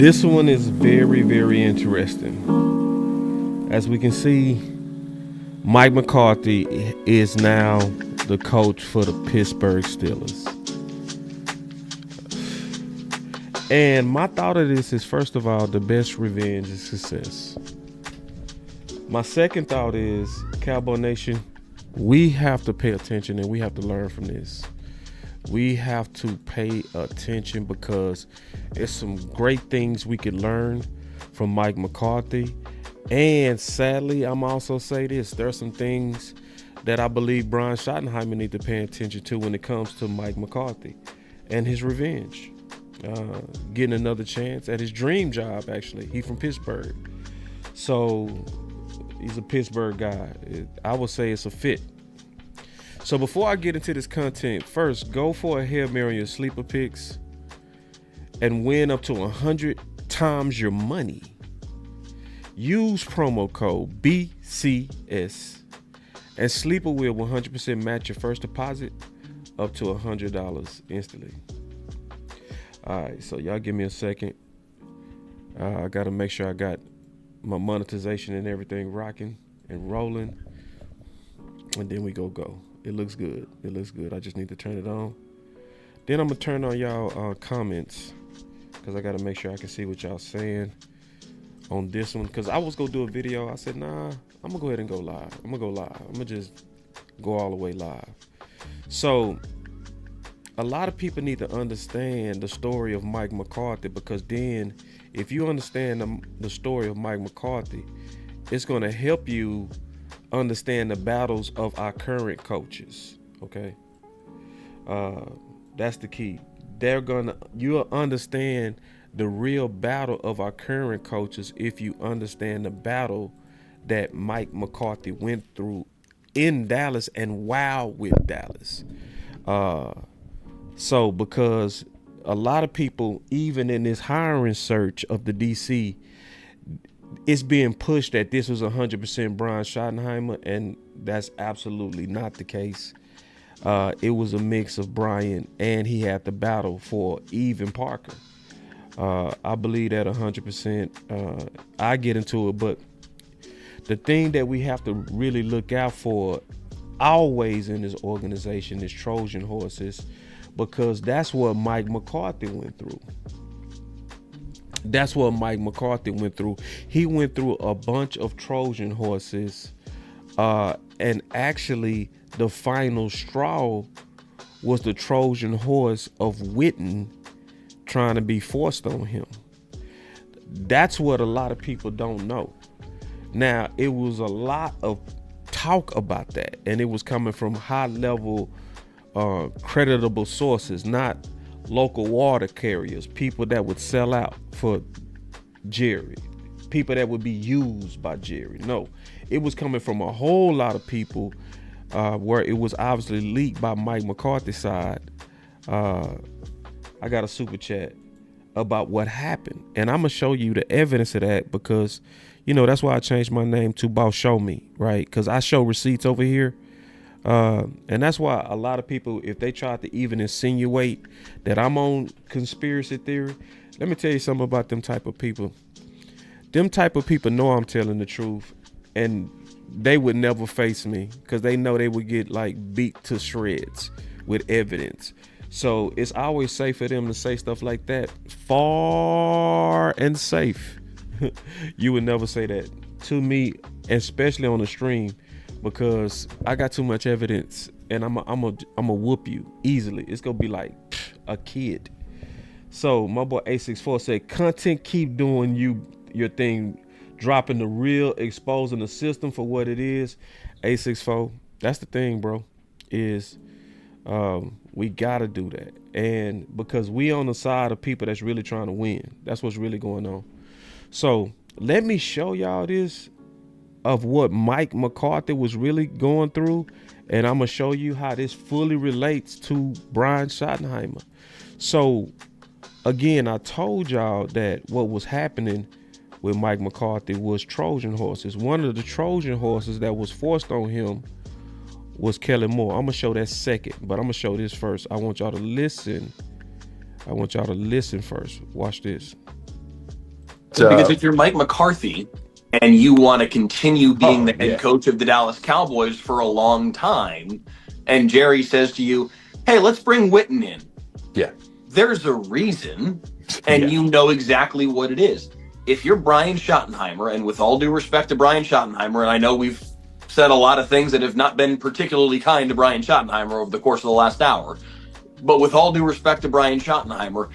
This one is very, very interesting. As we can see, Mike McCarthy is now the coach for the Pittsburgh Steelers. And my thought of this is, first of all, the best revenge is success. My second thought is, Cowboy Nation, we have to pay attention and we have to learn from this. We have to pay attention because there's some great things we could learn from Mike McCarthy. And sadly, I'm also say this, there's some things that I believe Brian Schottenheimer need to pay attention to when it comes to Mike McCarthy and his revenge. Getting another chance at his dream job, actually. He's from Pittsburgh. So he's a Pittsburgh guy. I would say it's a fit. So before I get into this content, first, go for a Hail Mary on your sleeper picks and win up to 100 times your money. Use promo code BCS and sleeper will 100% match your first deposit up to $100 instantly. All right, so y'all give me a second. I got to make sure I got my monetization and everything rocking and rolling. And then we go. It looks good. I just need to turn it on. Then I'm going to turn on y'all comments because I got to make sure I can see what y'all saying on this one. Because I was going to do a video. I said, nah, I'm going to go ahead and go live. I'm going to just go all the way live. So a lot of people need to understand the story of Mike McCarthy, because then if you understand the story of Mike McCarthy, it's going to help you understand the battles of our current coaches. Okay, that's the key. You'll understand the real battle of our current coaches if you understand the battle that Mike McCarthy went through in Dallas and while with Dallas. So because a lot of people, even in this hiring search of the DC, it's being pushed that this was 100% Brian Schottenheimer, and that's absolutely not the case. It was a mix of Brian, and he had the battle for even Parker. I believe that 100%. I get into it, but the thing that we have to really look out for always in this organization is Trojan horses, because that's what Mike McCarthy went through. He went through a bunch of Trojan horses, and actually the final straw was the Trojan horse of Witten trying to be forced on him. That's what a lot of people don't know. Now, it was a lot of talk about that, and it was coming from high level creditable sources, not local water carriers, people that would sell out for Jerry, people that would be used by Jerry. No, it was coming from a whole lot of people, where it was obviously leaked by Mike McCarthy's side. I got a super chat about what happened, and I'm gonna show you the evidence of that, because that's why I changed my name to Boss Show Me, right? Because I show receipts over here. And that's why a lot of people, if they try to even insinuate that I'm on conspiracy theory, let me tell you something about them type of people. Them type of people know I'm telling the truth, and they would never face me because they know they would get beat to shreds with evidence. So it's always safe for them to say stuff like that. Far and safe. You would never say that to me, especially on the stream, because I got too much evidence, and I'm a whoop you easily. It's gonna be like a kid. So my boy A64 said, content keep doing your thing, dropping the real, exposing the system for what it is. A64, that's the thing, bro, is we gotta do that. And because we on the side of people that's really trying to win. That's what's really going on. So let me show y'all this of what Mike McCarthy was really going through, and I'm gonna show you how this fully relates to Brian Schottenheimer. So again, I told y'all that what was happening with Mike McCarthy was Trojan horses. One of the Trojan horses that was forced on him was Kelly Moore. I'm gonna show that second, but I'm gonna show this first. I want y'all to listen first. Watch this. Because if you're Mike McCarthy and you want to continue being the head coach of the Dallas Cowboys for a long time, and Jerry says to you, hey, let's bring Witten in. Yeah. There's a reason, and you know exactly what it is. If you're Brian Schottenheimer, and with all due respect to Brian Schottenheimer, and I know we've said a lot of things that have not been particularly kind to Brian Schottenheimer over the course of the last hour, but with all due respect to Brian Schottenheimer,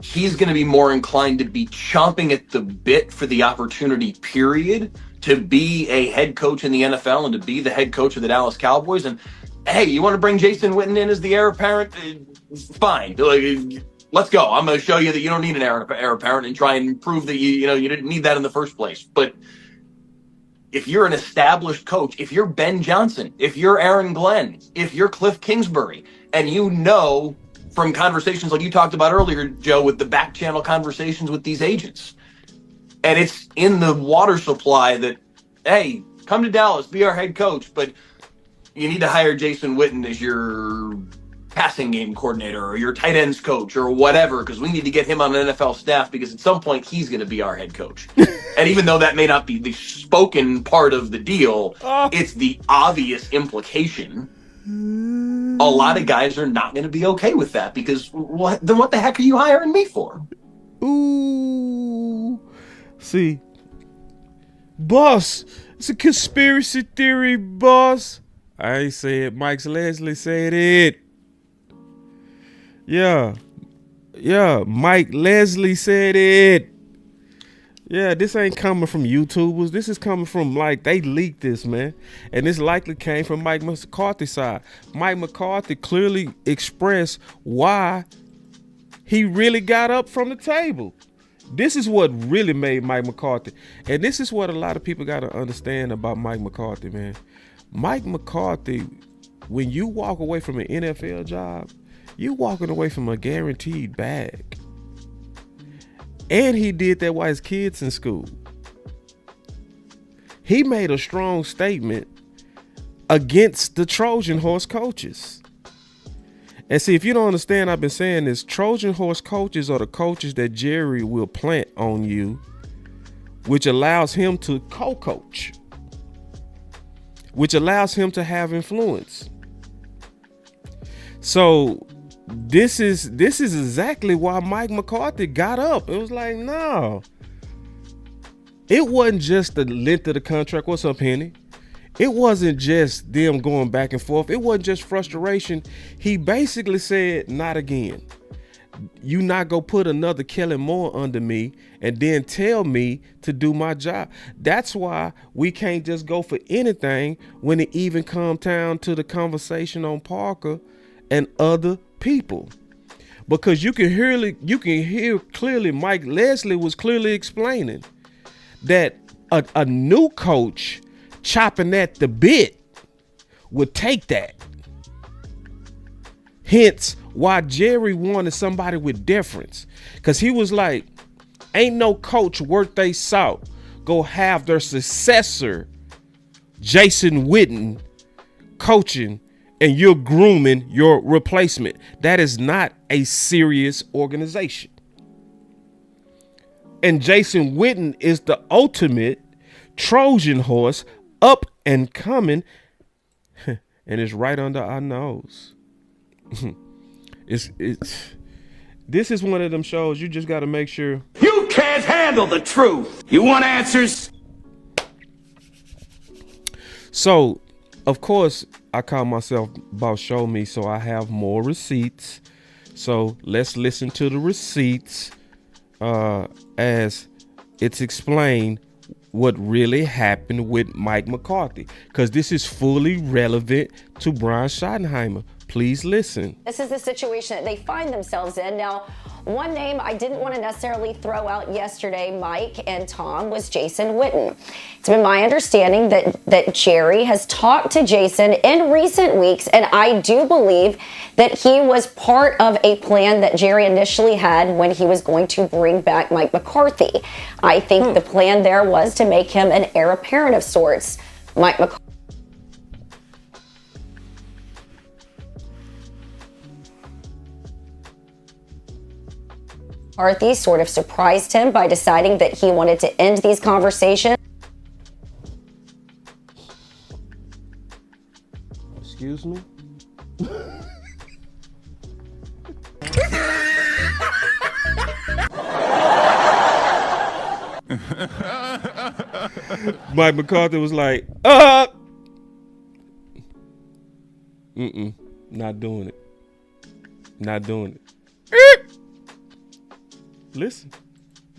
he's going to be more inclined to be chomping at the bit for the opportunity, period, to be a head coach in the NFL and to be the head coach of the Dallas Cowboys. And hey, you want to bring Jason Witten in as the heir apparent? Fine. Let's go. I'm going to show you that you don't need an heir apparent and try and prove that you didn't need that in the first place. But if you're an established coach, if you're Ben Johnson, if you're Aaron Glenn, if you're Cliff Kingsbury, and you know from conversations like you talked about earlier, Joe, with the back channel conversations with these agents, and it's in the water supply that, hey, come to Dallas, be our head coach, but you need to hire Jason Witten as your passing game coordinator or your tight ends coach or whatever, because we need to get him on an NFL staff because at some point he's going to be our head coach. And even though that may not be the spoken part of the deal, it's the obvious implication. A lot of guys are not going to be okay with that because what the heck are you hiring me for? Ooh. See, boss, it's a conspiracy theory, boss. I ain't say it. Mike Leslie said it. Yeah, Mike Leslie said it. Yeah, this ain't coming from YouTubers. This is coming from, like, they leaked this, man. And this likely came from Mike McCarthy's side. Mike McCarthy clearly expressed why he really got up from the table. This is what really made Mike McCarthy. And this is what a lot of people got to understand about Mike McCarthy, man. Mike McCarthy, when you walk away from an NFL job, you walking away from a guaranteed bag. And he did that while his kids in school. He made a strong statement against the Trojan horse coaches. And see, if you don't understand, I've been saying this, Trojan horse coaches are the coaches that Jerry will plant on you, which allows him to co-coach, which allows him to have influence. So this is exactly why Mike McCarthy got up. It was like, no. It wasn't just the length of the contract. What's up, Henny? It wasn't just them going back and forth. It wasn't just frustration. He basically said, not again. You not go put another Kellen Moore under me and then tell me to do my job. That's why we can't just go for anything when it even comes down to the conversation on Parker and other people. Because you can hear clearly Mike Leslie was clearly explaining that a new coach chopping at the bit would take that. Hence why Jerry wanted somebody with deference. Because he was like, ain't no coach worth they salt go have their successor, Jason Witten, coaching, and you're grooming your replacement. That is not a serious organization. And Jason Witten is the ultimate Trojan horse, up and coming, and it's right under our nose. It's this is one of them shows you just got to make sure you can't handle the truth. You want answers? So, of course, I call myself Boss Show Me, so I have more receipts. So let's listen to the receipts as it's explained what really happened with Mike McCarthy, because this is fully relevant to Brian Schottenheimer. Please listen. This is the situation that they find themselves in. Now, one name I didn't want to necessarily throw out yesterday, Mike and Tom, was Jason Witten. It's been my understanding that Jerry has talked to Jason in recent weeks, and I do believe that he was part of a plan that Jerry initially had when he was going to bring back Mike McCarthy. I think the plan there was to make him an heir apparent of sorts. Mike McCarthy. McCarthy sort of surprised him by deciding that he wanted to end these conversations. Excuse me? Mike McCarthy was like, not doing it. Not doing it. Listen.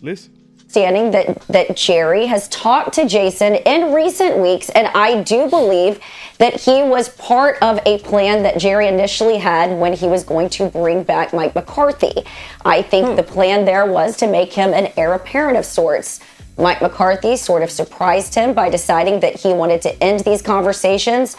Understanding that Jerry has talked to Jason in recent weeks, and I do believe that he was part of a plan that Jerry initially had when he was going to bring back Mike McCarthy. I think the plan there was to make him an heir apparent of sorts. Mike McCarthy sort of surprised him by deciding that he wanted to end these conversations.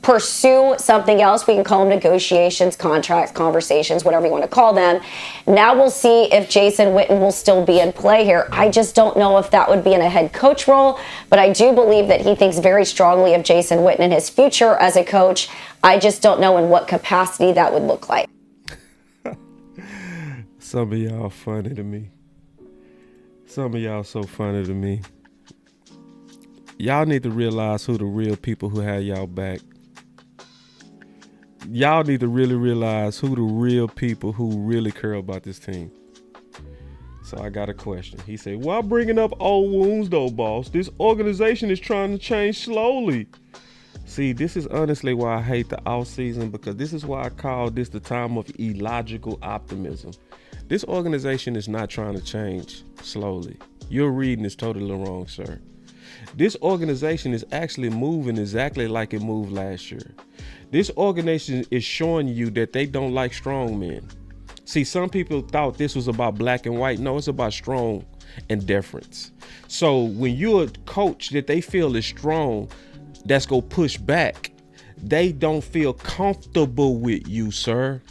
Pursue something else. We can call them negotiations, contracts, conversations, whatever you want to call them. Now we'll see if Jason Witten will still be in play here. I just don't know if that would be in a head coach role, but I do believe that he thinks very strongly of Jason Witten and his future as a coach. I just don't know in what capacity that would look like. Some of y'all funny to me. Some of y'all so funny to me. Y'all need to realize who the real people who have y'all back. Y'all need to really realize who the real people who really care about this team. So I got a question. He said, why bringing up old wounds though, boss? This organization is trying to change slowly. See, this is honestly why I hate the offseason, because this is why I call this the time of illogical optimism. This organization is not trying to change slowly. Your reading is totally wrong, sir. This organization is actually moving exactly like it moved last year. This organization is showing you that they don't like strong men. See, some people thought this was about black and white. No, it's about strong and deference. So when you're a coach that they feel is strong, that's going to push back, they don't feel comfortable with you, sir.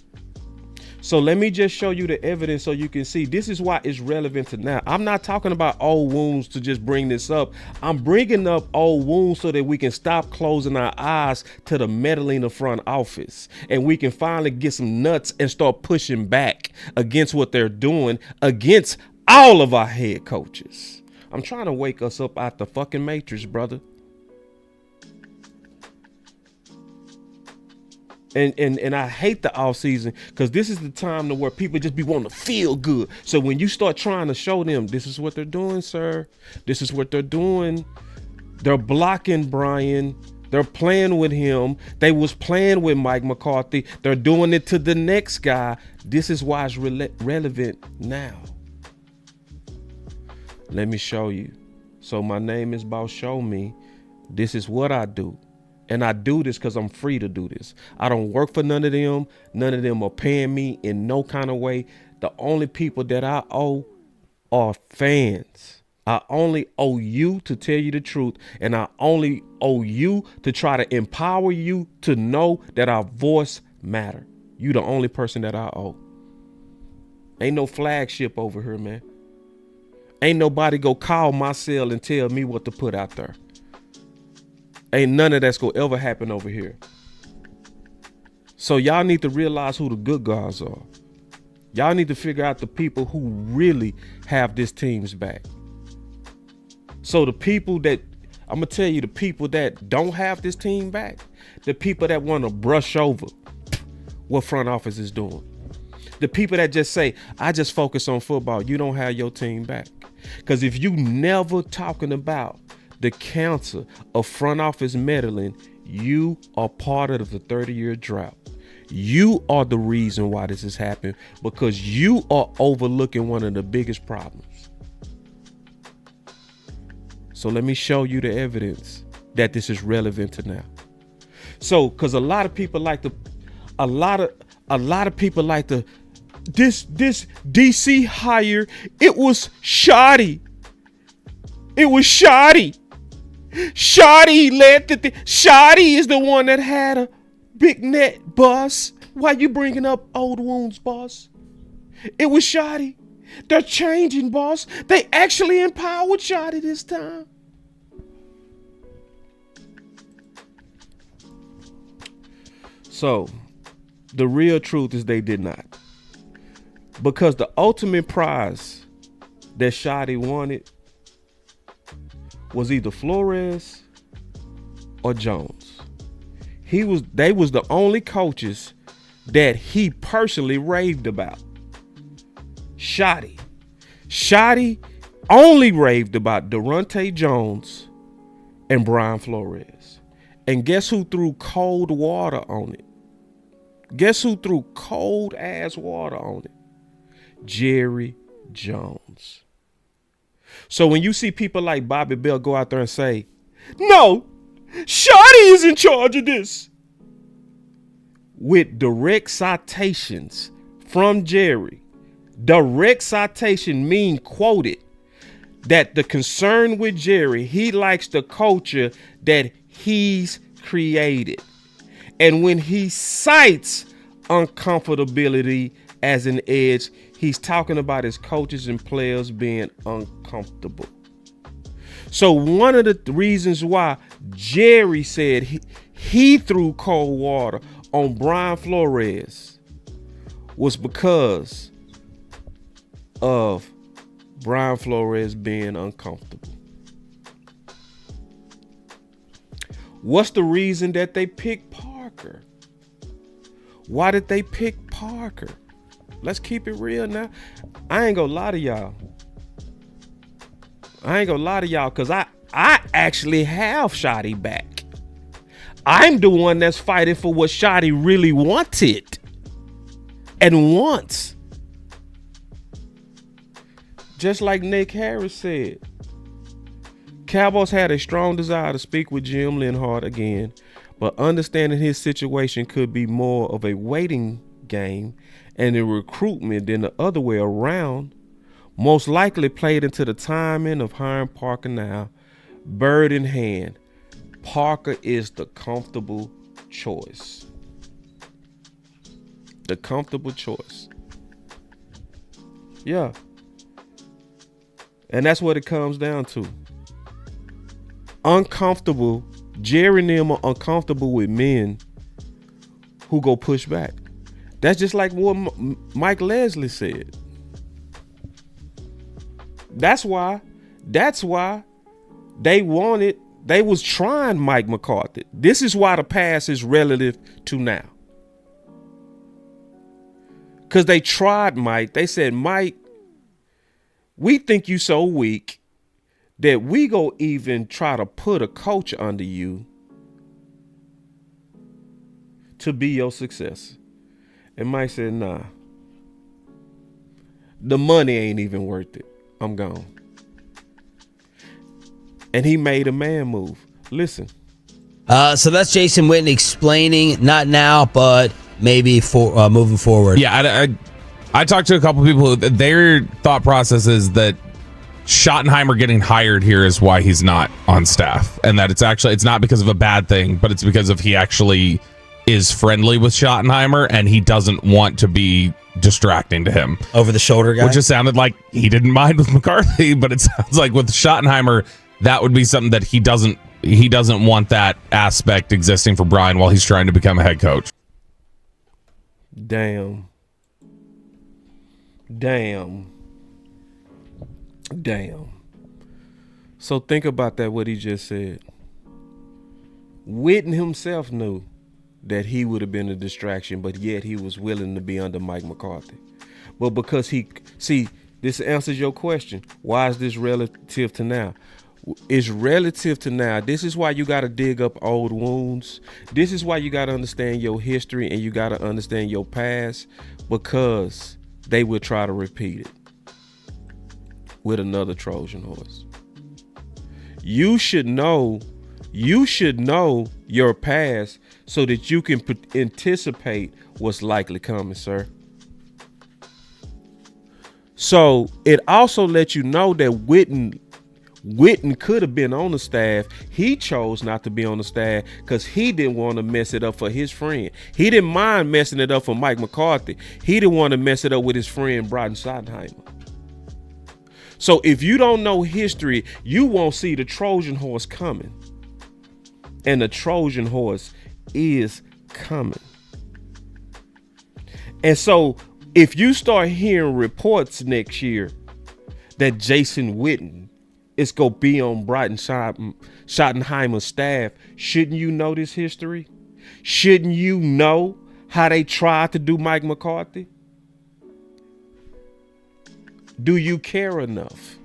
So let me just show you the evidence so you can see. This is why it's relevant to now. I'm not talking about old wounds to just bring this up. I'm bringing up old wounds so that we can stop closing our eyes to the meddling of front office, and we can finally get some nuts and start pushing back against what they're doing against all of our head coaches. I'm trying to wake us up out the fucking matrix, brother. And I hate the off season, because this is the time to where people just be wanting to feel good. So when you start trying to show them this is what they're doing, sir, this is what they're doing. They're blocking Brian. They're playing with him. They was playing with Mike McCarthy. They're doing it to the next guy. This is why it's relevant now. Let me show you. So my name is Boss Show Me. This is what I do. And I do this because I'm free to do this. I don't work for none of them. None of them are paying me in no kind of way. The only people that I owe are fans. I only owe you to tell you the truth. And I only owe you to try to empower you to know that our voice matter. You the only person that I owe. Ain't no flagship over here, man. Ain't nobody go call my cell and tell me what to put out there. Ain't none of that's gonna ever happen over here. So y'all need to realize who the good guys are. Y'all need to figure out the people who really have this team's back. So the people that, I'm gonna tell you, the people that don't have this team back, the people that want to brush over what front office is doing, the people that just say, I just focus on football, you don't have your team back. Because if you never talking about the cancer of front office meddling, you are part of the 30-year drought. You are the reason why this is happening, because you are overlooking one of the biggest problems. So let me show you the evidence that this is relevant to now. So, because a lot of people like to, this DC hire, it was shoddy. It was shoddy. Shoddy led to Shoddy is the one that had a big net, boss. Why you bringing up old wounds, boss? It was Shoddy. They're changing, boss. They actually empowered Shoddy this time. So The real truth is they did not. Because the ultimate prize that Schotty wanted was either Flores or Jones. They was the only coaches that he personally raved about. Schotty only raved about Durante Jones and Brian Flores. And guess who threw cold water on it? Guess who threw cold ass water on it? Jerry Jones. So when you see people like Bobby Bell go out there and say, no, Schotty is in charge of this, with direct citations from Jerry, direct citation mean quoted, that the concern with Jerry, he likes the culture that he's created. And when he cites uncomfortability as an edge, he's talking about his coaches and players being uncomfortable. So one of the reasons why Jerry said he threw cold water on Brian Flores was because of Brian Flores being uncomfortable. What's the reason that they picked Parker? Why did they pick Parker? Let's keep it real now. I ain't gonna lie to y'all. Because I actually have Schotty back. I'm the one that's fighting for what Schotty really wanted and wants. Just like Nick Harris said, Cowboys had a strong desire to speak with Jim Linhart again, but understanding his situation could be more of a waiting game and a recruitment than the other way around, most likely played into the timing of hiring Parker now. Bird in hand, Parker is the comfortable choice. The comfortable choice. Yeah. And that's what it comes down to. Uncomfortable. Jerry and them are uncomfortable with men who go push back. That's just like what Mike Leslie said. That's why they was trying Mike McCarthy. This is why the past is relative to now. Because they tried Mike. They said, Mike, we think you so weak that we go even try to put a coach under you to be your successor. And Mike said, nah, the money ain't even worth it. I'm gone. And he made a man move. Listen. So that's Jason Witten explaining, not now, but maybe for moving forward. Yeah, I talked to a couple people who their thought process is that Schottenheimer getting hired here is why he's not on staff, and that it's not because of a bad thing, but it's because of he actually is friendly with Schottenheimer and he doesn't want to be distracting to him. Over the shoulder guy? Which just sounded like he didn't mind with McCarthy, but it sounds like with Schottenheimer, that would be something that he doesn't want that aspect existing for Brian while he's trying to become a head coach. Damn. So think about that, what he just said. Witten himself knew that he would have been a distraction, but yet he was willing to be under Mike McCarthy. But because this answers your question. Why is this relative to now? It's relative to now. This is why you got to dig up old wounds. This is why you got to understand your history and you got to understand your past, because they will try to repeat it with another Trojan horse. You should know your past so that you can anticipate what's likely coming, sir. So it also lets you know that Witten could have been on the staff. He chose not to be on the staff because he didn't want to mess it up for his friend. He didn't mind messing it up for Mike McCarthy. He didn't want to mess it up with his friend Brian Schottenheimer. So if you don't know history, you won't see the Trojan horse coming. And the Trojan horse is coming. And so if you start hearing reports next year that Jason Witten is going to be on Brian Schottenheimer's staff, shouldn't you know this history? Shouldn't you know how they tried to do Mike McCarthy? Do you care enough?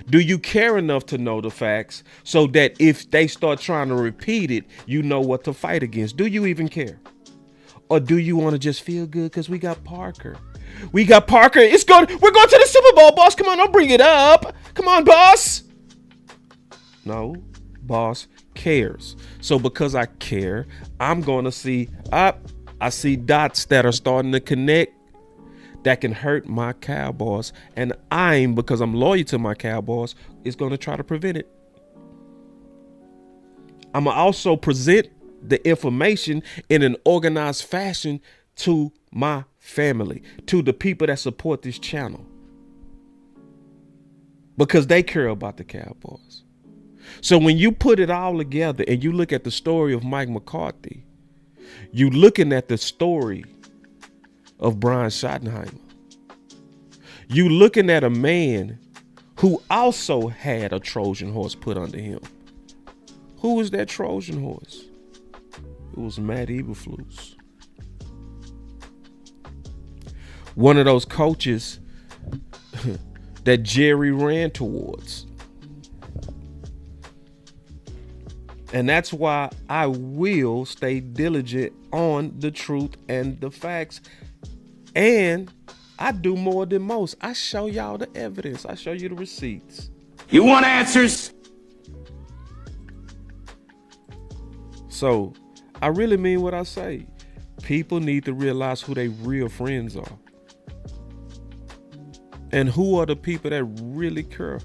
Do you care enough to know the facts so that if they start trying to repeat it, you know what to fight against? Do you even care? Or do you want to just feel good because we got Parker? We got Parker. We're going to the Super Bowl, boss. Come on, don't bring it up. Come on, boss. No, boss cares. So because I care, I'm going to see I see dots that are starting to connect that can hurt my Cowboys. And because I'm loyal to my Cowboys, is going to try to prevent it. I'm going to also present the information in an organized fashion to my family, to the people that support this channel, because they care about the Cowboys. So when you put it all together and you look at the story of Mike McCarthy, you looking at the story of Brian Schottenheimer. You looking at a man who also had a Trojan horse put under him. Who was that Trojan horse? It was Matt Eberflus. One of those coaches that Jerry ran towards. And that's why I will stay diligent on the truth and the facts. And I do more than most. I show y'all the evidence. I show you the receipts. You want answers? So I really mean what I say. People need to realize who their real friends are. And who are the people that really care.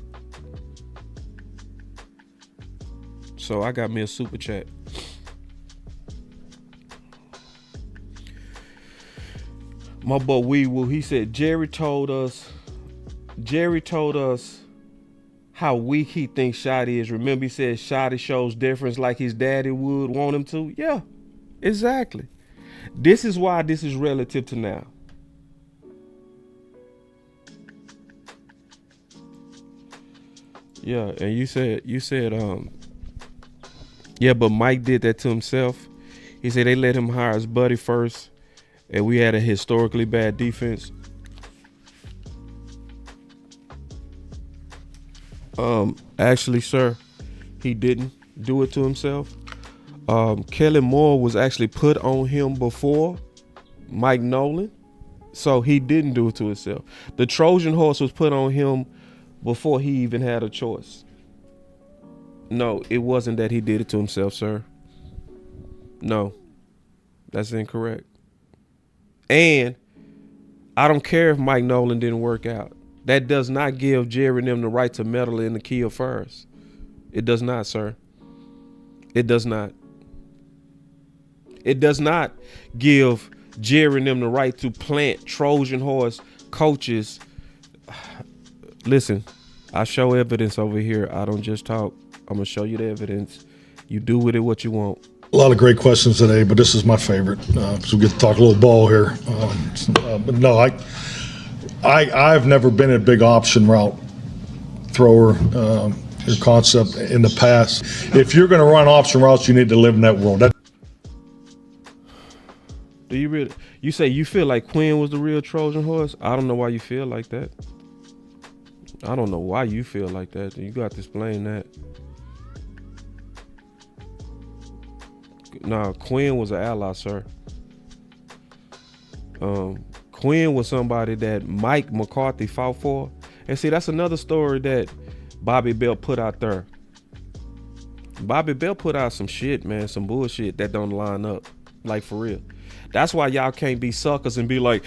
So I got me a super chat. My boy Weewu, he said Jerry told us how weak he thinks Shotty is. Remember he said Shotty shows difference like his daddy would want him to? Yeah, exactly. This is why this is relative to now. Yeah, and you said yeah, but Mike did that to himself. He said they let him hire his buddy first, and we had a historically bad defense. Actually, sir, he didn't do it to himself. Kellen Moore was actually put on him before Mike Nolan, so he didn't do it to himself. The Trojan horse was put on him before he even had a choice. No, it wasn't that he did it to himself, sir. No, that's incorrect. And I don't care if Mike Nolan didn't work out. That does not give Jerry and them the right to meddle in the key affairs. It does not, sir. It does not. It does not give Jerry and them the right to plant Trojan horse coaches. Listen, I show evidence over here. I don't just talk. I'm going to show you the evidence. You do with it what you want. A lot of great questions today, but this is my favorite. So we get to talk a little ball here. But no, I've never been a big option route thrower. Your concept in the past. If you're going to run option routes, you need to live in that world. Do you really? You say you feel like Quinn was the real Trojan horse? I don't know why you feel like that. I don't know why you feel like that. You got to explain that. Nah, Quinn was an ally, sir. Quinn was somebody that Mike McCarthy fought for. And see, that's another story that Bobby Bell put out there. Bobby Bell put out some shit, man, some bullshit that don't line up. Like, for real. That's why y'all can't be suckers and be like,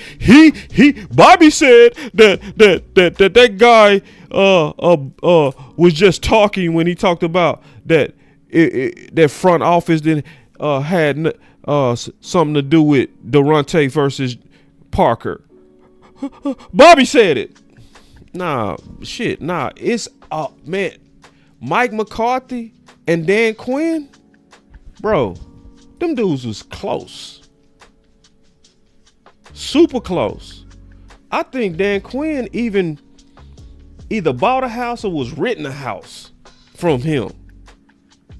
Bobby said that guy was just talking when he talked about that that front office didn't had something to do with Durante versus Parker. Bobby said it. Nah, it's man, Mike McCarthy and Dan Quinn, bro, them dudes was close. Super close. I think Dan Quinn either bought a house or was renting a house from him.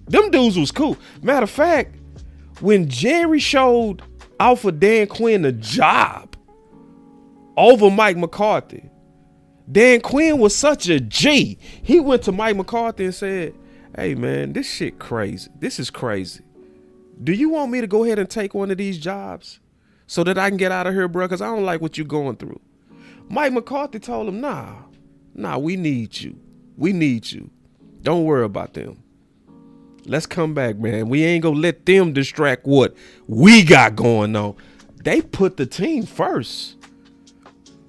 Them dudes was cool. Matter of fact, when Jerry showed offered Dan Quinn a job over Mike McCarthy, Dan Quinn was such a G. He went to Mike McCarthy and said, hey man, this shit crazy. This is crazy. Do you want me to go ahead and take one of these jobs so that I can get out of here, bro? Because I don't like what you're going through. Mike McCarthy told him, nah, we need you. We need you. Don't worry about them. Let's come back, man. We ain't gonna let them distract what we got going on. They put the team first.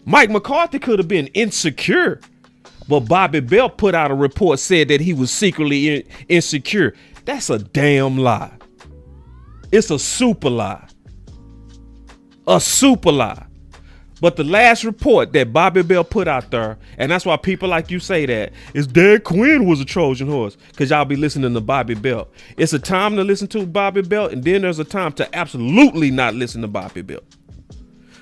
Mike McCarthy could have been insecure, but Bobby Belt put out a report said that he was secretly insecure. That's a damn lie. It's a super lie. A super lie. But the last report that Bobby Belt put out there, and that's why people like you say that, is Dan Quinn was a Trojan horse, because y'all be listening to Bobby Belt. It's a time to listen to Bobby Belt, and then there's a time to absolutely not listen to Bobby Belt.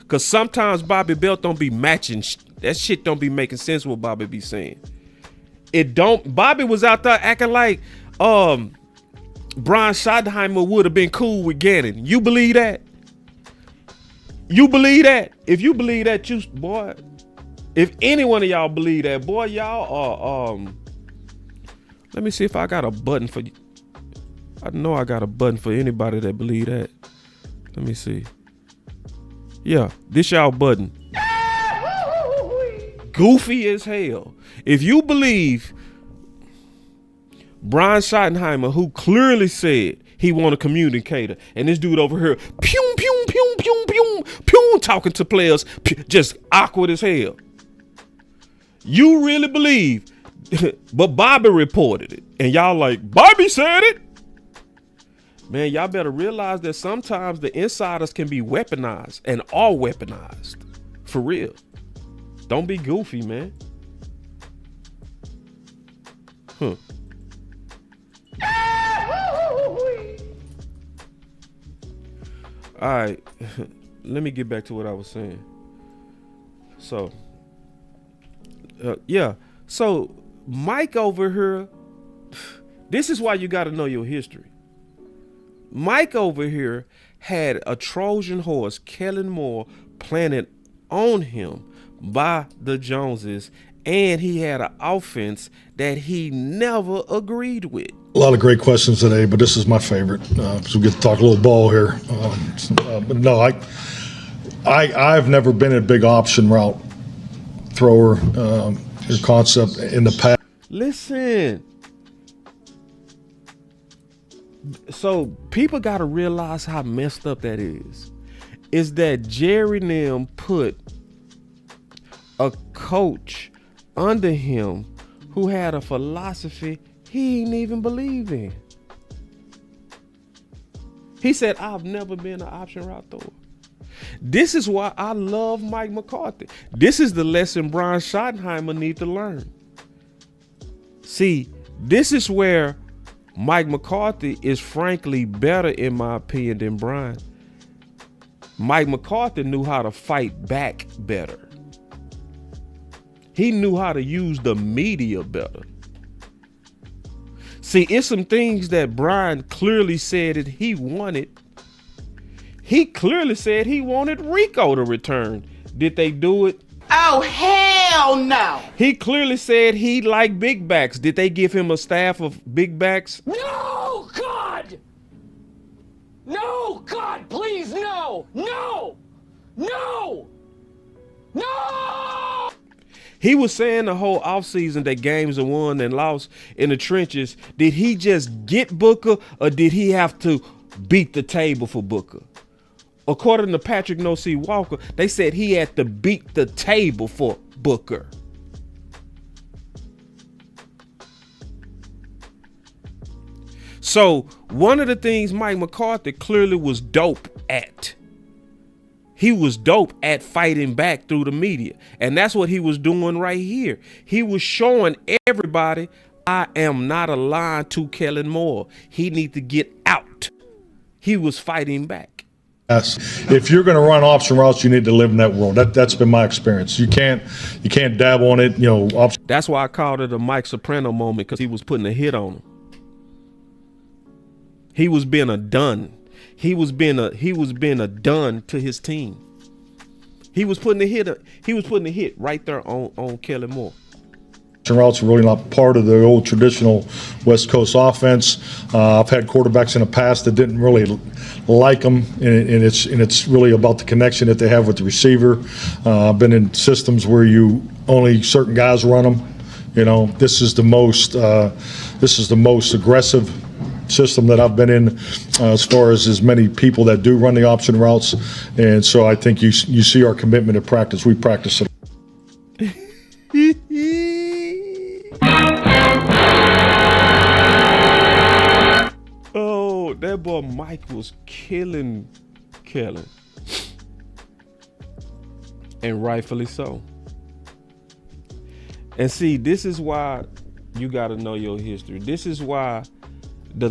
Because sometimes Bobby Belt don't be matching. That shit don't be making sense what Bobby be saying. It don't. Bobby was out there acting like Brian Schottenheimer would have been cool with Gannon. You believe that? You believe that? If you believe that, you boy. If any one of y'all believe that, boy, y'all are. Let me see if I got a button for you. I know I got a button for anybody that believe that. Let me see. Yeah, this y'all button. Goofy as hell. If you believe Brian Schottenheimer, who clearly said he want a communicator, and this dude over here, pew, pew, pew, pew, pew, pew, talking to players, just awkward as hell. You really believe, but Bobby reported it, and y'all like, Bobby said it? Man, y'all better realize that sometimes the insiders can be weaponized and are weaponized. For real. Don't be goofy, man. All right. Let me get back to what I was saying. So, yeah. So, Mike over here, this is why you got to know your history. Mike over here had a Trojan horse, Kellen Moore, planted on him by the Joneses, and he had an offense that he never agreed with. A lot of great questions today, but this is my favorite. So we get to talk a little ball here. But no, I've never been a big option route thrower. Your concept in the past. Listen. So people got to realize how messed up that is. Is that Jerry and them put a coach under him who had a philosophy he didn't even believe in. He said, I've never been an option route thrower. This is why I love Mike McCarthy. This is the lesson Brian Schottenheimer need to learn. See, this is where Mike McCarthy is frankly better, in my opinion, than Brian. Mike McCarthy knew how to fight back better. He knew how to use the media better. See, it's some things that Brian clearly said that he wanted. He clearly said he wanted Rico to return. Did they do it? Oh, hell no! He clearly said he liked big backs. Did they give him a staff of big backs? No, God! No, God, please, no! No! No! No! He was saying the whole offseason that games are won and lost in the trenches. Did he just get Booker, or did he have to beat the table for Booker? According to Patrick No-C Walker, they said he had to beat the table for Booker. So one of the things Mike McCarthy clearly was dope at. He was dope at fighting back through the media. And that's what he was doing right here. He was showing everybody, I am not aligned to Kellen Moore. He need to get out. He was fighting back. Yes. If you're going to run option routes, you need to live in that world. That's been my experience. You can't dab on it. That's why I called it a Mike Soprano moment, because he was putting a hit on him. He was being a done. He was being a done to his team. He was putting a hit. He was putting a hit right there on Kellen Moore. Routes are really not part of the old traditional West Coast offense. I've had quarterbacks in the past that didn't really like them, and it's really about the connection that they have with the receiver. I've been in systems where only certain guys run them. This is the most aggressive system that I've been in, as far as many people that do run the option routes, and so I think you see our commitment to practice. We practice it. Oh, that boy Mike was killing Kellen, and rightfully so. And see, this is why you got to know your history. This is why the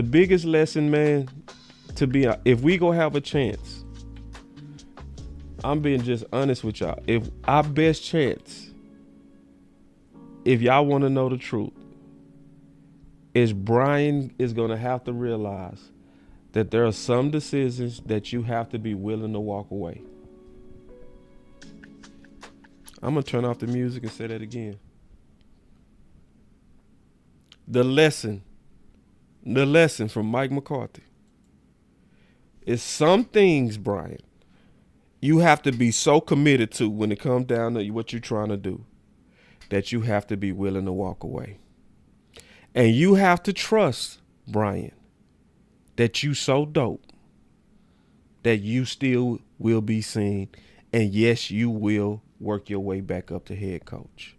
biggest lesson, man, if we go have a chance, I'm being just honest with y'all. If our best chance, if y'all want to know the truth, is Brian is going to have to realize that there are some decisions that you have to be willing to walk away. I'm going to turn off the music and say that again. The lesson from Mike McCarthy is some things, Brian, you have to be so committed to when it comes down to what you're trying to do that you have to be willing to walk away. And you have to trust, Brian, that you so dope that you still will be seen. And yes, you will work your way back up to head coach.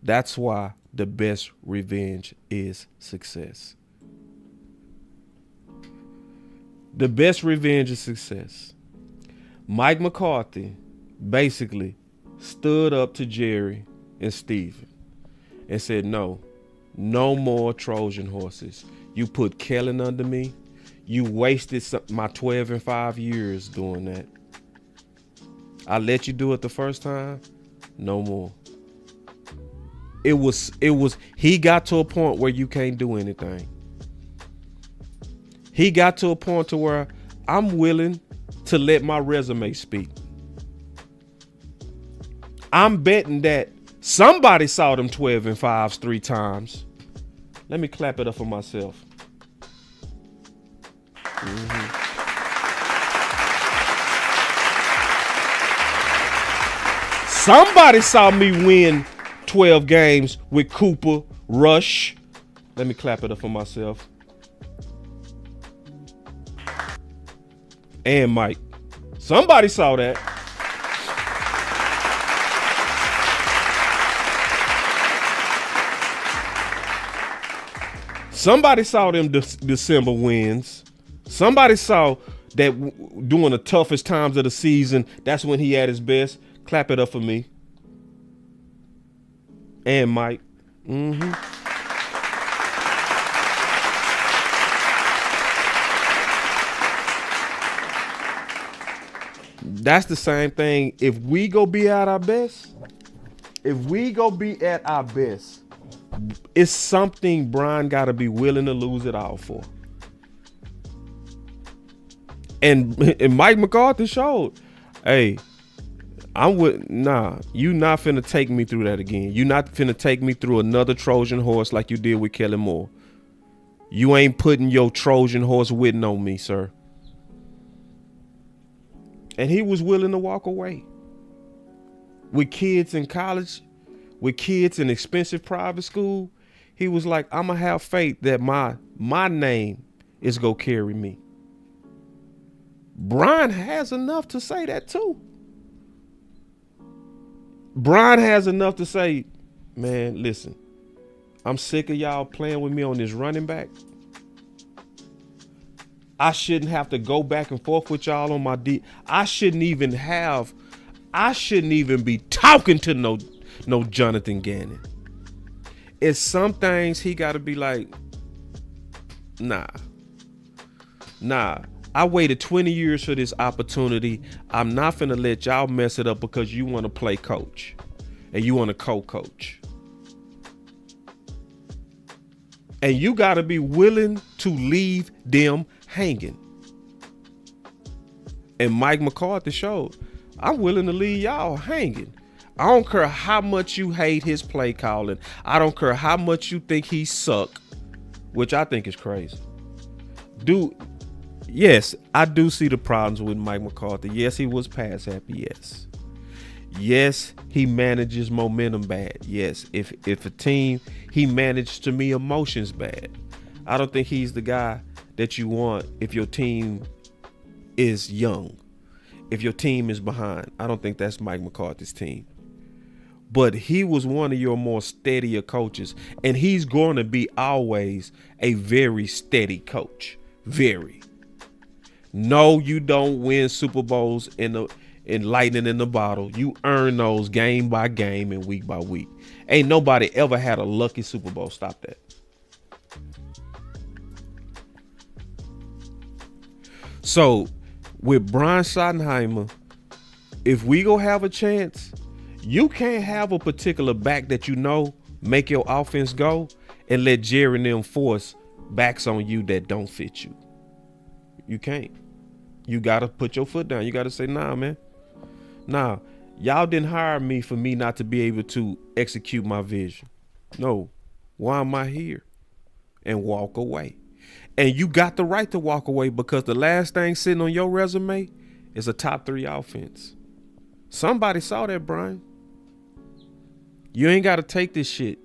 That's why the best revenge is success. The best revenge is success. Mike McCarthy basically stood up to Jerry and Steven and said, no more Trojan horses. You put Kellen under me. You wasted my 12 and 5 years doing that. I let you do it the first time. No more. He got to a point where you can't do anything. He got to a point to where I'm willing to let my resume speak. I'm betting that somebody saw them 12 and 5s 3 times. Let me clap it up for myself. Somebody saw me win 12 games with Cooper, Rush. Let me clap it up for myself. And Mike. Somebody saw that. Somebody saw them December wins. Somebody saw that during the toughest times of the season, that's when he at his best. Clap it up for me. And Mike. That's the same thing. If we go be at our best, it's something Brian got to be willing to lose it all for. And Mike McCarthy showed, hey, you not finna take me through that again. You not finna take me through another Trojan horse like you did with Kellen Moore. You ain't putting your Trojan horse witting on me, sir. And he was willing to walk away. With kids in college, with kids in expensive private school, he was like, I'm gonna have faith that my name is gonna carry me. Brian has enough to say that too. Brian has enough to say, man, listen, I'm sick of y'all playing with me on this running back. I shouldn't have to go back and forth with y'all on my D. I shouldn't even be talking to no Jonathan Gannon. It's some things he got to be like, nah, Nah, I waited 20 years for this opportunity. I'm not finna let y'all mess it up because you want to play coach and you want to co-coach. And you got to be willing to leave them hanging. And Mike McCarthy showed, I'm willing to leave y'all hanging. I don't care how much you hate his play calling. I don't care how much you think he suck, which I think is crazy. Yes, I do see the problems with Mike McCarthy. Yes, he was pass happy. Yes. Yes, he manages momentum bad. Yes, if a team, he managed to me emotions bad. I don't think he's the guy that you want if your team is young. If your team is behind, I don't think that's Mike McCarthy's team. But he was one of your more steadier coaches, and he's going to be always a very steady coach. Very. No, you don't win Super Bowls in lightning in the bottle. You earn those game by game and week by week. Ain't nobody ever had a lucky Super Bowl. Stop that. So with Brian Schottenheimer, if we go have a chance, you can't have a particular back that you know make your offense go and let Jerry and them force backs on you that don't fit you. You can't. You got to put your foot down. You got to say, nah, man. Nah, y'all didn't hire me for me not to be able to execute my vision. No. Why am I here? And walk away. And you got the right to walk away because the last thing sitting on your resume is a top 3 offense. Somebody saw that, Brian. You ain't got to take this shit.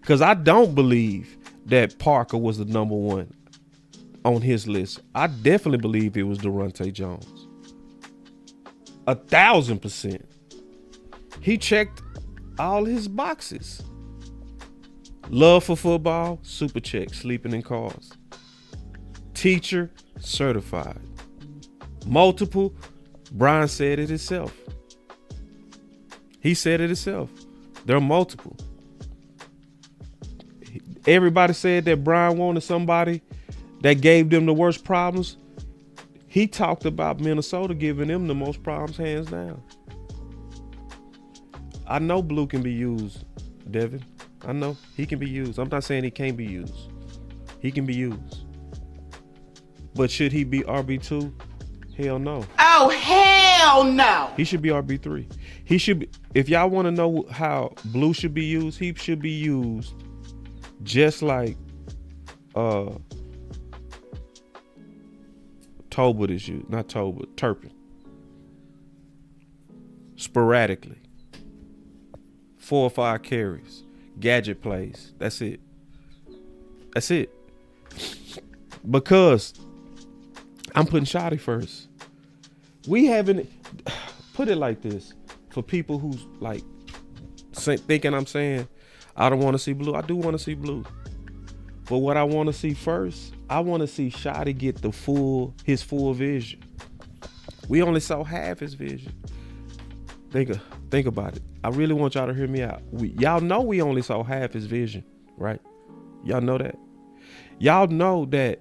Because I don't believe that Parker was the number 1 on his list. I definitely believe it was Durante Jones. 1,000%. He checked all his boxes. Love for football, super check, sleeping in cars. Teacher, certified. Multiple, Brian said it himself. He said it himself. There are multiple. Everybody said that Brian wanted somebody that gave them the worst problems. He talked about Minnesota giving them the most problems, hands down. I know Blue can be used, Devin. I know he can be used. I'm not saying he can't be used. He can be used. But should he be RB2? Hell no. Oh, hell no. He should be RB3. He should be, if y'all want to know how Blue should be used, he should be used just like Tolbert is used. Not Tolbert, Turpin. Sporadically. 4 or 5 carries. Gadget plays. That's it. That's it. Because I'm putting Shotty first. We haven't, put it like this, for people who's like thinking I'm saying I don't want to see Blue. I do want to see Blue. But what I want to see first, I want to see Shotty get his full vision. We only saw half his vision. Think about it. I really want y'all to hear me out. Y'all know we only saw half his vision, right? Y'all know that. Y'all know that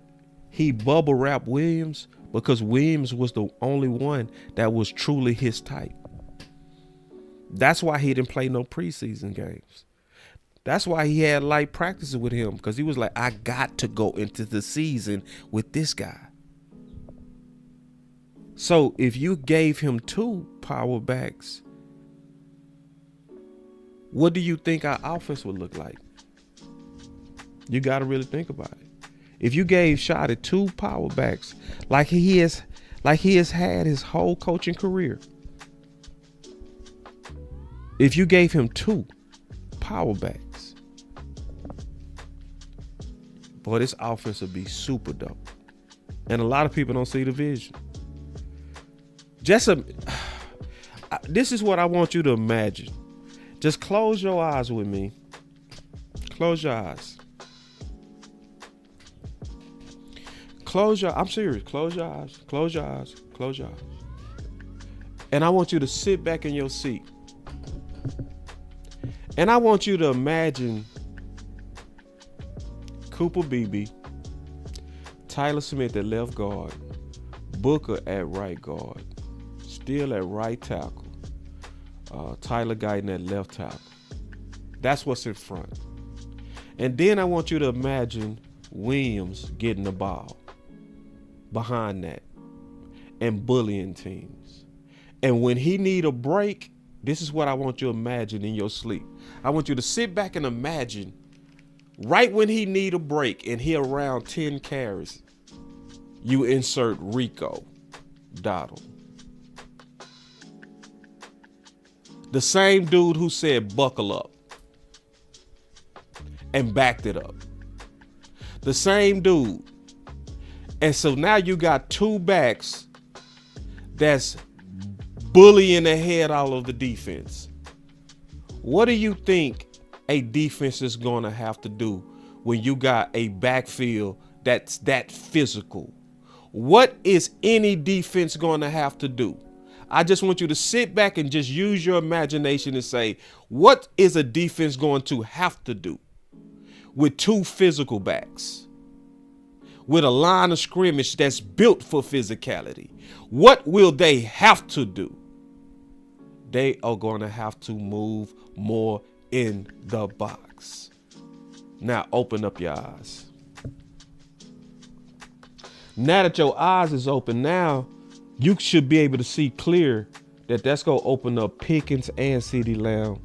he bubble wrapped Williams because Williams was the only one that was truly his type. That's why he didn't play no preseason games. That's why he had light practices with him, because he was like, I got to go into the season with this guy. So if you gave him 2 power backs, what do you think our offense would look like? You got to really think about it. If you gave Shotty 2 power backs, like he has had his whole coaching career, if you gave him 2 power backs, boy, this offense would be super dope. And a lot of people don't see the vision. This is what I want you to imagine. Just close your eyes with me. Close your eyes. I'm serious. Close your eyes. Close your eyes. Close your eyes. And I want you to sit back in your seat. And I want you to imagine Cooper Beebe Tyler Smith at left guard, Booker at right guard, Steele at right tackle, Tyler Guyton at left tackle. That's what's in front. And then I want you to imagine Williams getting the ball behind that and bullying teams. And when he need a break, this is what I want you to imagine in your sleep. I want you to sit back and imagine right when he need a break and he around 10 carries, you insert Rico Dowdle. The same dude who said buckle up and backed it up. The same dude. And so now you got two backs that's bullying the head out of the defense. What do you think a defense is going to have to do when you got a backfield that's that physical? What is any defense going to have to do? I just want you to sit back and just use your imagination and say, what is a defense going to have to do with two physical backs, with a line of scrimmage that's built for physicality? What will they have to do? They are going to have to move more in the box. Now open up your eyes. Now that your eyes is open, now you should be able to see clear that that's going to open up Pickens and CeeDee Lamb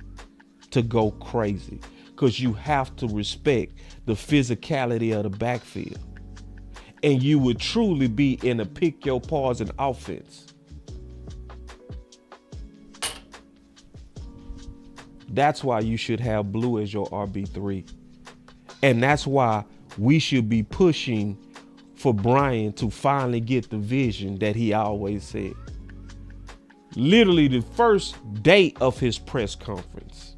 to go crazy, because you have to respect the physicality of the backfield. And you would truly be in a pick your paws offense. That's why you should have Blue as your RB3. And that's why we should be pushing for Brian to finally get the vision that he always said. Literally the first day of his press conference,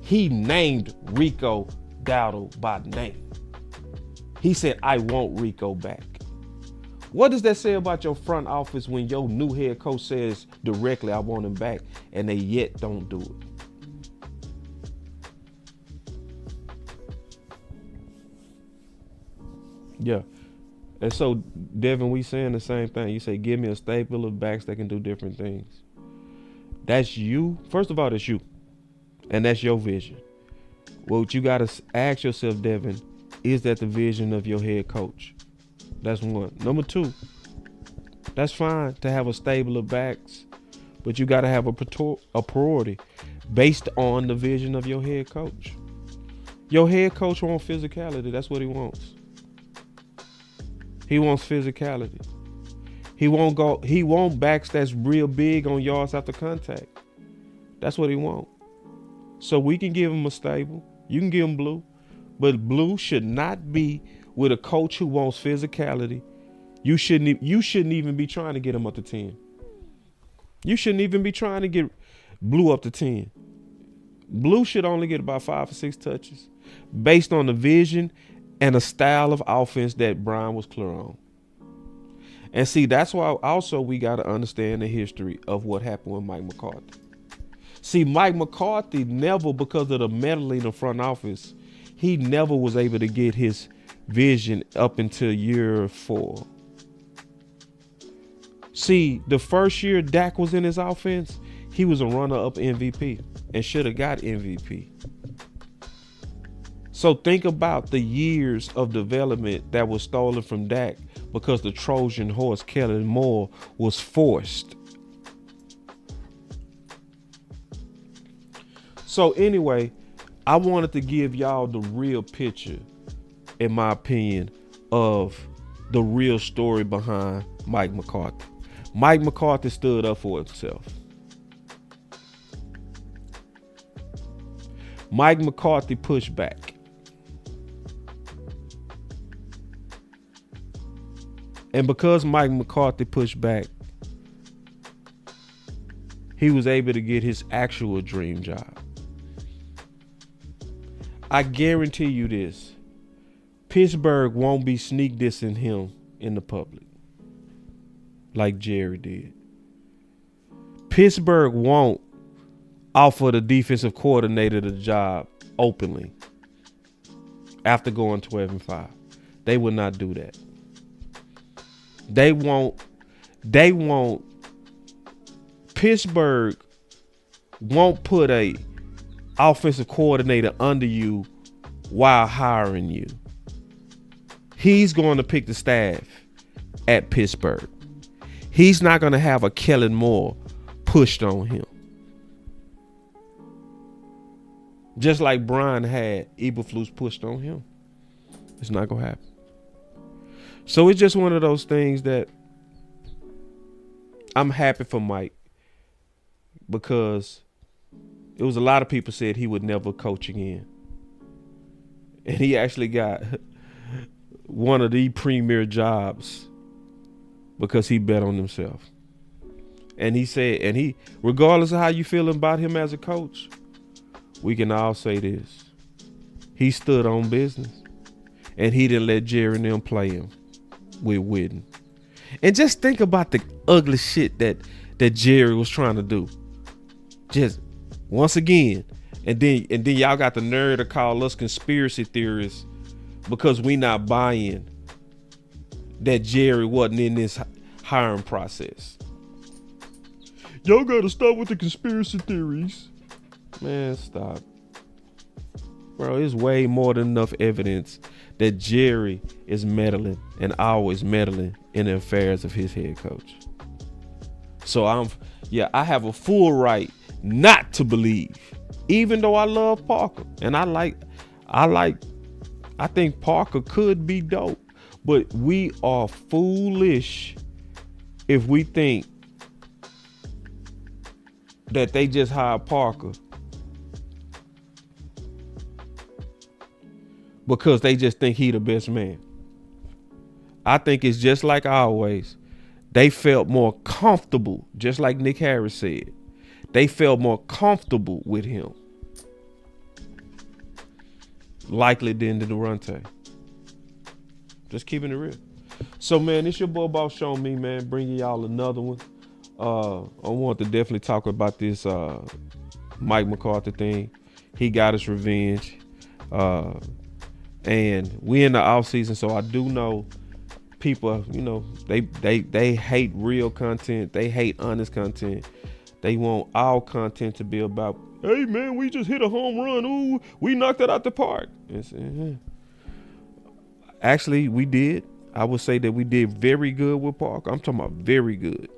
he named Rico Dowdle by name. He said, I want Rico back. What does that say about your front office when your new head coach says directly, I want him back, and they yet don't do it? Yeah. And so, Devin, we saying the same thing. You say, give me a stable of backs that can do different things. That's you. First of all, that's you. And that's your vision. What you got to ask yourself, Devin, is that the vision of your head coach? That's one. Number two, that's fine to have a stable of backs, but you got to have a priority based on the vision of your head coach. Your head coach wants physicality. That's what he wants. He wants physicality. He won't backs that's real big on yards after contact. That's what he wants. So we can give him a stable. You can give him Blue, but Blue should not be with a coach who wants physicality. You shouldn't even be trying to get him up to 10. You shouldn't even be trying to get Blue up to 10. Blue should only get about 5 or 6 touches based on the vision and a style of offense that Brian was clear on. And see, that's why also we got to understand the history of what happened with Mike McCarthy. See, Mike McCarthy never, because of the meddling in the front office, he never was able to get his vision up until year 4. See, the first year Dak was in his offense, he was a runner-up MVP and should have got MVP. So think about the years of development that was stolen from Dak because the Trojan horse, Kellen Moore, was forced. So anyway, I wanted to give y'all the real picture, in my opinion, of the real story behind Mike McCarthy. Mike McCarthy stood up for himself. Mike McCarthy pushed back. And because Mike McCarthy pushed back, he was able to get his actual dream job. I guarantee you this. Pittsburgh won't be sneak dissing him in the public like Jerry did. Pittsburgh won't offer the defensive coordinator the job openly after going 12-5. They will not do that. They won't Pittsburgh won't put a offensive coordinator under you while hiring you. He's going to pick the staff at Pittsburgh. He's not going to have a Kellen Moore pushed on him. Just like Brian had Eberflus pushed on him. It's not going to happen. So it's just one of those things that I'm happy for Mike, because it was a lot of people said he would never coach again. And he actually got one of the premier jobs because he bet on himself. And he said, regardless of how you feel about him as a coach, we can all say this. He stood on business, and he didn't let Jerry and them play him with Witten. And just think about the ugly shit that Jerry was trying to do. Just once again, and then y'all got the nerve to call us conspiracy theorists because we not buying that Jerry wasn't in this hiring process. Y'all gotta stop with the conspiracy theories. Man, stop. Bro, there's way more than enough evidence that Jerry is meddling and always meddling in the affairs of his head coach. So I have a full right not to believe, even though I love Parker and I think Parker could be dope, but we are foolish if we think that they just hired Parker because they just think he the best man. I think it's just like always. They felt more comfortable, just like Nick Harris said. They felt more comfortable with him, likely than the Durante. Just keeping it real. So, man, it's your boy Boss Show Me, man, bringing y'all another one. I want to definitely talk about this Mike McCarthy thing. He got his revenge. And we in the off season, so I do know people, they hate real content. They hate honest content. They want all content to be about, hey man, we just hit a home run. Ooh, we knocked it out the park. Actually, we did. I would say that we did very good with Parker. I'm talking about very good.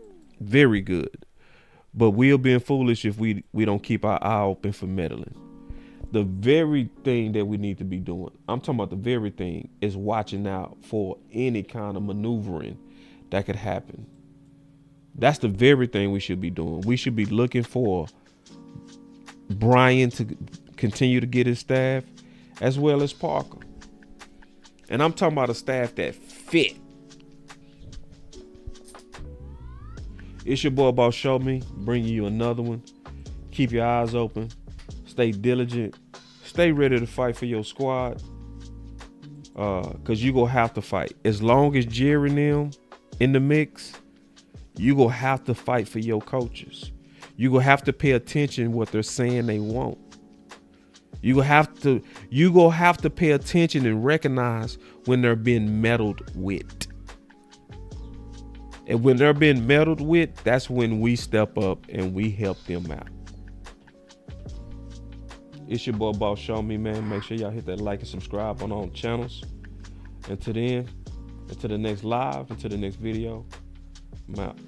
Very good. But we're being foolish if we don't keep our eye open for meddling. The very thing that we need to be doing, I'm talking about the very thing, is watching out for any kind of maneuvering that could happen. That's the very thing we should be doing. We should be looking for Brian to continue to get his staff as well as Parker. And I'm talking about a staff that fit. It's your boy Boss Show Me, bringing you another one. Keep your eyes open. Stay diligent. Stay ready to fight for your squad. Because you're going to have to fight. As long as Jerry and them in the mix, you're going to have to fight for your coaches. You're going to have to pay attention what they're saying they want. You're going to have to pay attention and recognize when they're being meddled with. And when they're being meddled with, that's when we step up and we help them out. It's your boy Boss Show Me, man. Make sure y'all hit that like and subscribe on all channels. Until then, until the next live, until the next video, I'm out.